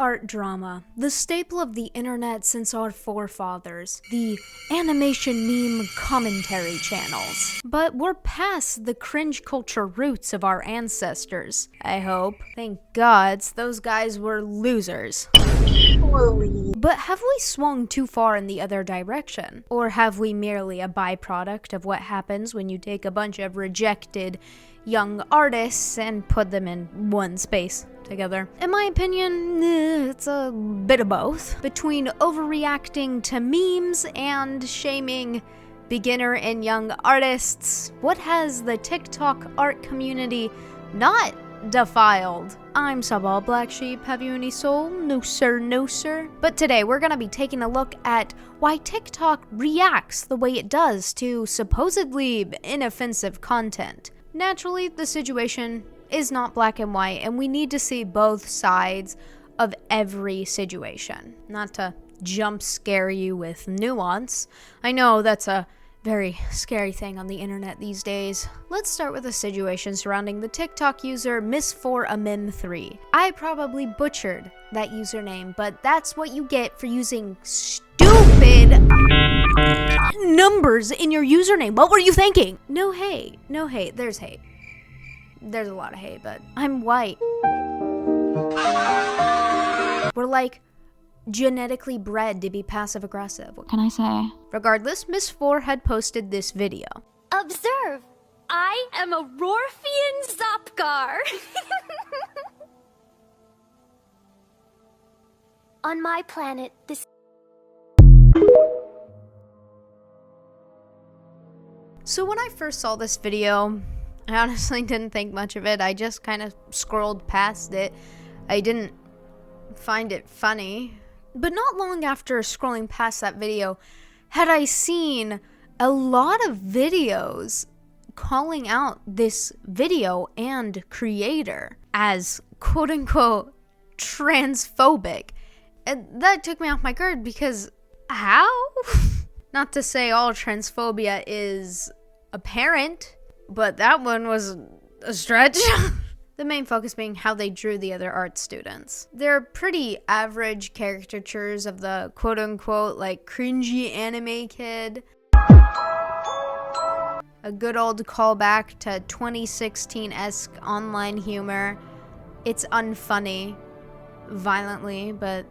Art drama, the staple of the internet since our forefathers, the animation meme commentary channels. But we're past the cringe culture roots of our ancestors, I hope. Thank gods, those guys were losers. Surely. But have we swung too far in the other direction? Or have we merely a byproduct of what happens when you take a bunch of rejected young artists and put them in one space together? In my opinion, it's a bit of both. Between overreacting to memes and shaming beginner and young artists, what has the TikTok art community not defiled? I'm Sabal Black Sheep. Have you any soul? No sir, no sir. But today we're gonna be taking a look at why TikTok reacts the way it does to supposedly inoffensive content. Naturally, the situation is not black and white, and we need to see both sides of every situation. Not to jump scare you with nuance. I know that's a very scary thing on the internet these days. Let's start with a situation surrounding the TikTok user Miss4Amim3. I probably butchered that username, but that's what you get for using stupid numbers in your username. What were you thinking? No hate. No hate. There's hate. There's a lot of hate, but I'm white. We're like genetically bred to be passive aggressive. What can I say? Regardless, Miss4 had posted this video. Observe! I am a Rorfian Zopgar! On my planet, this... So when I first saw this video, I honestly didn't think much of it. I just kind of scrolled past it. I didn't find it funny. But not long after scrolling past that video, had I seen a lot of videos calling out this video and creator as quote-unquote transphobic. And that took me off my guard because how? Not to say all transphobia is apparent, but that one was a stretch. The main focus being how they drew the other art students. They're pretty average caricatures of the quote-unquote like cringy anime kid. A good old callback to 2016-esque online humor. It's unfunny, violently, but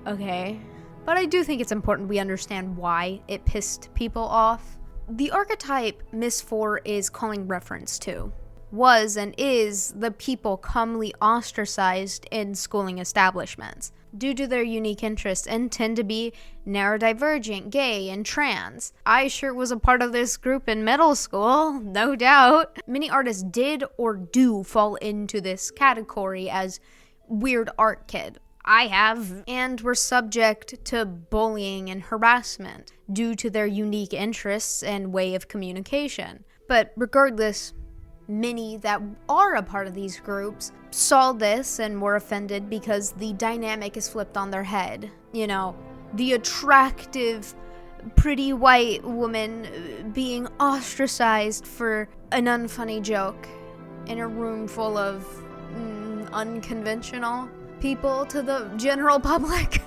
okay. But I do think it's important we understand why it pissed people off. The archetype Miss4 is calling reference to was and is the people commonly ostracized in schooling establishments due to their unique interests and tend to be neurodivergent, gay, and trans. I sure was a part of this group in middle school, no doubt. Many artists did or do fall into this category as weird art kid. I have, and were subject to bullying and harassment due to their unique interests and way of communication. But regardless, many that are a part of these groups saw this and were offended because the dynamic is flipped on their head. You know, the attractive, pretty white woman being ostracized for an unfunny joke in a room full of unconventional people to the general public.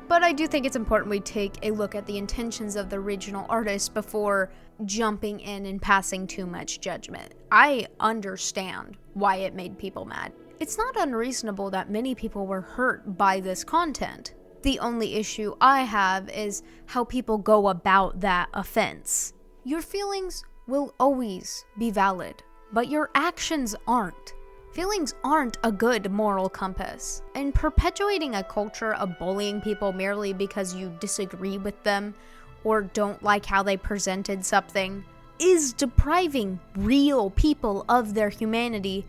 But I do think it's important we take a look at the intentions of the original artist before jumping in and passing too much judgment. I understand why it made people mad. It's not unreasonable that many people were hurt by this content. The only issue I have is how people go about that offense. Your feelings will always be valid, but your actions aren't. Feelings aren't a good moral compass, and perpetuating a culture of bullying people merely because you disagree with them or don't like how they presented something is depriving real people of their humanity,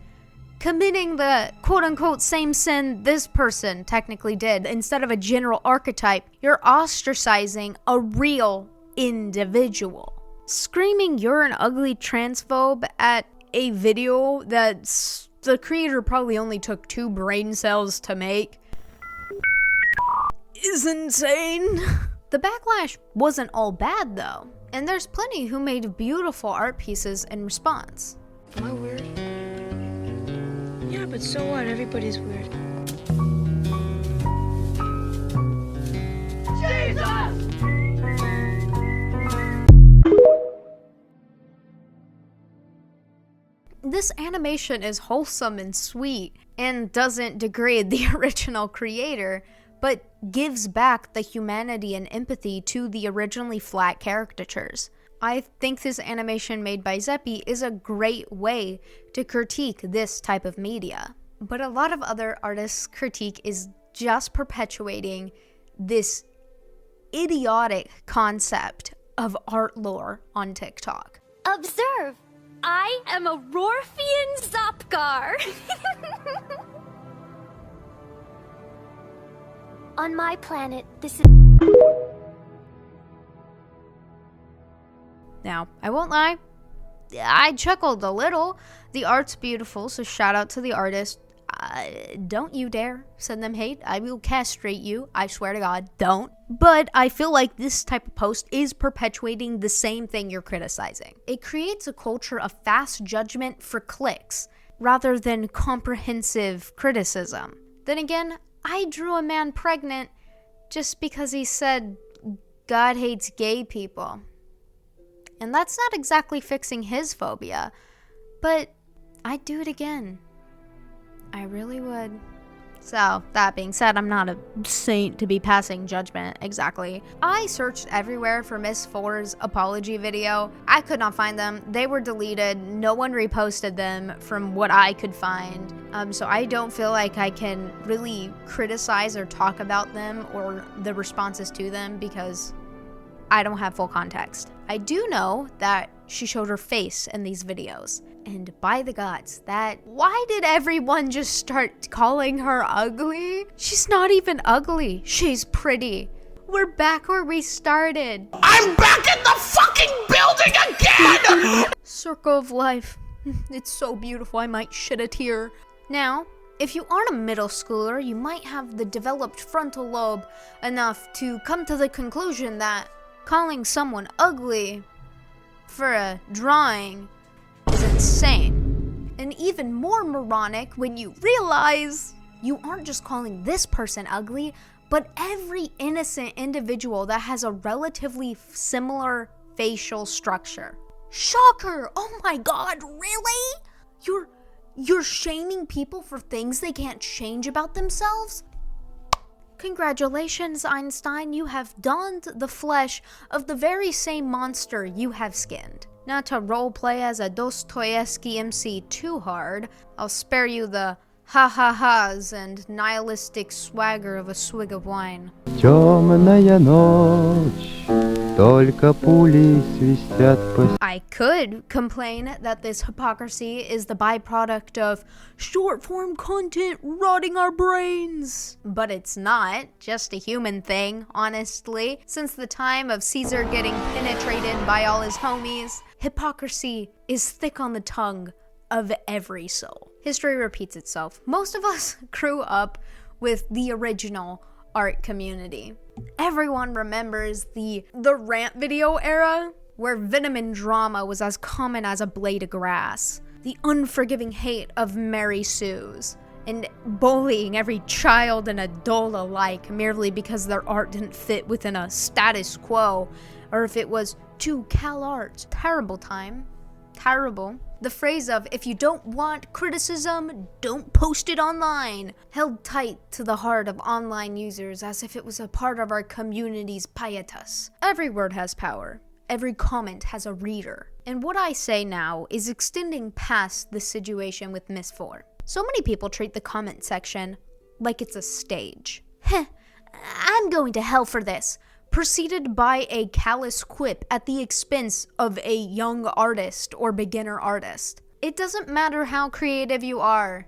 committing the quote-unquote same sin this person technically did. Instead of a general archetype, you're ostracizing a real individual. Screaming you're an ugly transphobe at a video that's the creator probably only took 2 brain cells to make is insane. The backlash wasn't all bad though, and there's plenty who made beautiful art pieces in response. Am I weird? Yeah, but so what? Everybody's weird. this animation is wholesome and sweet and doesn't degrade the original creator, but gives back the humanity and empathy to the originally flat caricatures. I think this animation made by Zeppy is a great way to critique this type of media. But a lot of other artists' critique is just perpetuating this idiotic concept of art lore on TikTok. Observe! I am a Rorfian Zopgar! On my planet, this is... Now, I won't lie, I chuckled a little. The art's beautiful, so shout out to the artist. Don't you dare send them hate. I will castrate you. I swear to God, don't. But I feel like this type of post is perpetuating the same thing you're criticizing. It creates a culture of fast judgment for clicks rather than comprehensive criticism. Then again, I drew a man pregnant just because he said God hates gay people. And that's not exactly fixing his phobia, but I'd do it again. I really would. So, that being said, I'm not a saint to be passing judgment exactly. I searched everywhere for Miss 4's apology video. I could not find them. They were deleted. No one reposted them from what I could find. So I don't feel like I can really criticize or talk about them or the responses to them because I don't have full context. I do know that she showed her face in these videos. And by the gods, why did everyone just start calling her ugly? She's not even ugly. She's pretty. We're back where we started. I'm back in the fucking building again! Circle of life. It's so beautiful, I might shed a tear. Now, if you aren't a middle schooler, you might have the developed frontal lobe enough to come to the conclusion that calling someone ugly for a drawing is insane. And even more moronic when you realize you aren't just calling this person ugly, but every innocent individual that has a relatively similar facial structure. Shocker! Oh my god, really? You're shaming people for things they can't change about themselves? Congratulations, Einstein, you have donned the flesh of the very same monster you have skinned. Not to roleplay as a Dostoevsky MC too hard, I'll spare you the ha-ha-has and nihilistic swagger of a swig of wine. Темная ночь, только пули свистят по... I could complain that this hypocrisy is the byproduct of short-form content rotting our brains. But it's not, just a human thing, honestly. Since the time of Caesar getting penetrated by all his homies, hypocrisy is thick on the tongue of every soul. History repeats itself. Most of us grew up with the original art community. Everyone remembers the rant video era, where venom and drama was as common as a blade of grass, the unforgiving hate of Mary Sue's, and bullying every child and adult alike merely because their art didn't fit within a status quo, or if it was too CalArts. Terrible time. Terrible. The phrase of, if you don't want criticism, don't post it online, held tight to the heart of online users as if it was a part of our community's pietas. Every word has power. Every comment has a reader. And what I say now is extending past the situation with Miss 4. So many people treat the comment section like it's a stage. Heh, I'm going to hell for this. Preceded by a callous quip at the expense of a young artist or beginner artist. It doesn't matter how creative you are.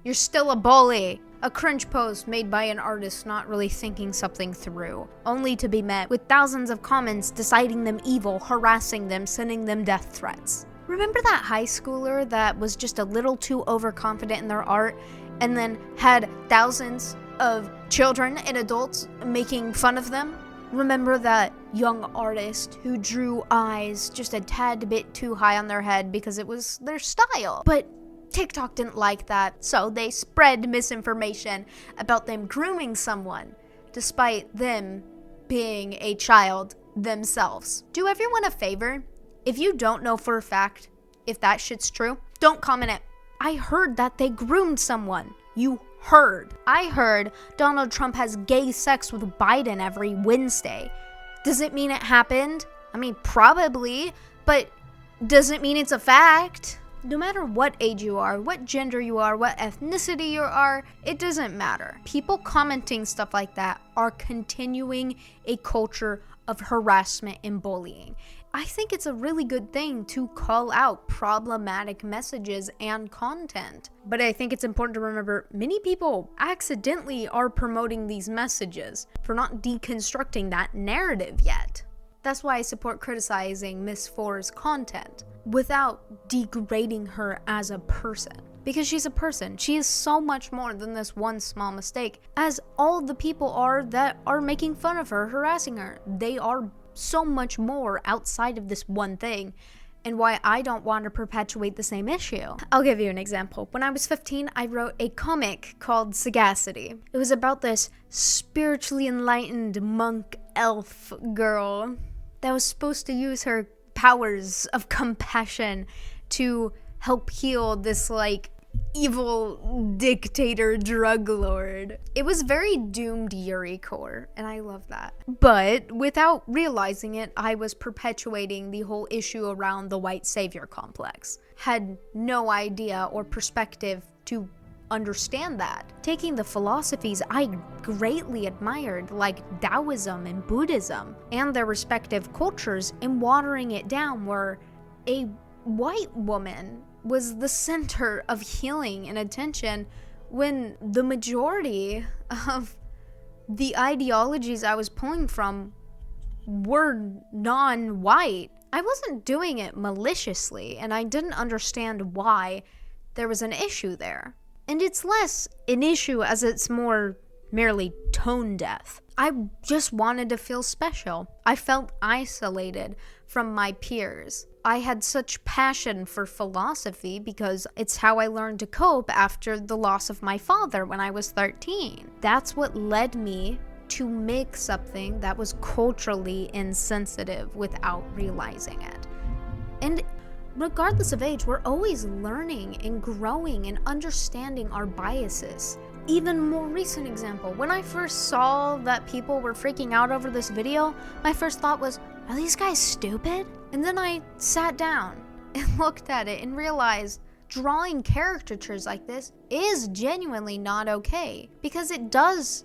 You're still a bully. A cringe post made by an artist not really thinking something through, only to be met with thousands of comments deciding them evil, harassing them, sending them death threats. Remember that high schooler that was just a little too overconfident in their art and then had thousands of children and adults making fun of them? Remember that young artist who drew eyes just a tad bit too high on their head because it was their style? But TikTok didn't like that, so they spread misinformation about them grooming someone, despite them being a child themselves. Do everyone a favor. If you don't know for a fact if that shit's true, Don't comment it. I heard that they groomed someone. You heard. I heard Donald Trump has gay sex with Biden every Wednesday. Does it mean it happened? I mean, probably, but does it mean it's a fact? No matter what age you are, what gender you are, what ethnicity you are, it doesn't matter. People commenting stuff like that are continuing a culture of harassment and bullying. I think it's a really good thing to call out problematic messages and content. But I think it's important to remember many people accidentally are promoting these messages for not deconstructing that narrative yet. That's why I support criticizing Miss Four's content without degrading her as a person. Because she's a person. She is so much more than this one small mistake, as all the people are that are making fun of her, harassing her. They are so much more outside of this one thing, and why I don't want to perpetuate the same issue. I'll give you an example. When I was 15, I wrote a comic called Sagacity. It was about this spiritually enlightened monk elf girl that was supposed to use her powers of compassion to help heal this evil dictator drug lord. It was very doomed Yuri core, and I love that. But without realizing it, I was perpetuating the whole issue around the white savior complex. Had no idea or perspective to understand that. Taking the philosophies I greatly admired, like Taoism and Buddhism, and their respective cultures, and watering it down where a white woman was the center of healing and attention, when the majority of the ideologies I was pulling from were non-white. I wasn't doing it maliciously, and I didn't understand why there was an issue there. And it's less an issue as it's more merely tone deaf. I just wanted to feel special. I felt isolated from my peers. I had such passion for philosophy because it's how I learned to cope after the loss of my father when I was 13. That's what led me to make something that was culturally insensitive without realizing it. And regardless of age, we're always learning and growing and understanding our biases. Even more recent example, when I first saw that people were freaking out over this video, my first thought was, are these guys stupid? And then I sat down and looked at it and realized drawing caricatures like this is genuinely not okay, because it does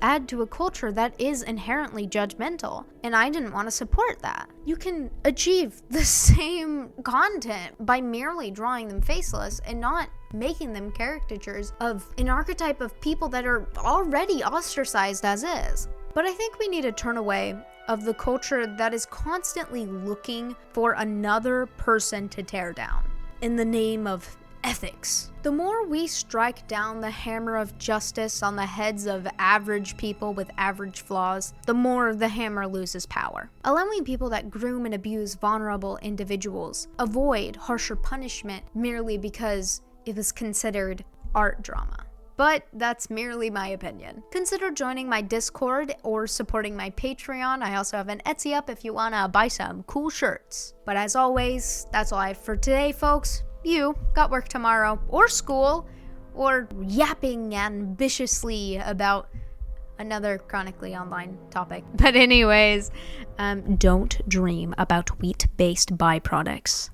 add to a culture that is inherently judgmental, and I didn't want to support that. You can achieve the same content by merely drawing them faceless and not making them caricatures of an archetype of people that are already ostracized as is. But I think we need to turn away of the culture that is constantly looking for another person to tear down in the name of ethics. The more we strike down the hammer of justice on the heads of average people with average flaws, the more the hammer loses power. Allowing people that groom and abuse vulnerable individuals avoid harsher punishment merely because it was considered art drama. But that's merely my opinion. Consider joining my Discord or supporting my Patreon. I also have an Etsy up if you wanna buy some cool shirts. But as always, that's all I have for today, folks. You got work tomorrow, or school, or yapping ambitiously about another chronically online topic. But anyways, don't dream about wheat-based byproducts.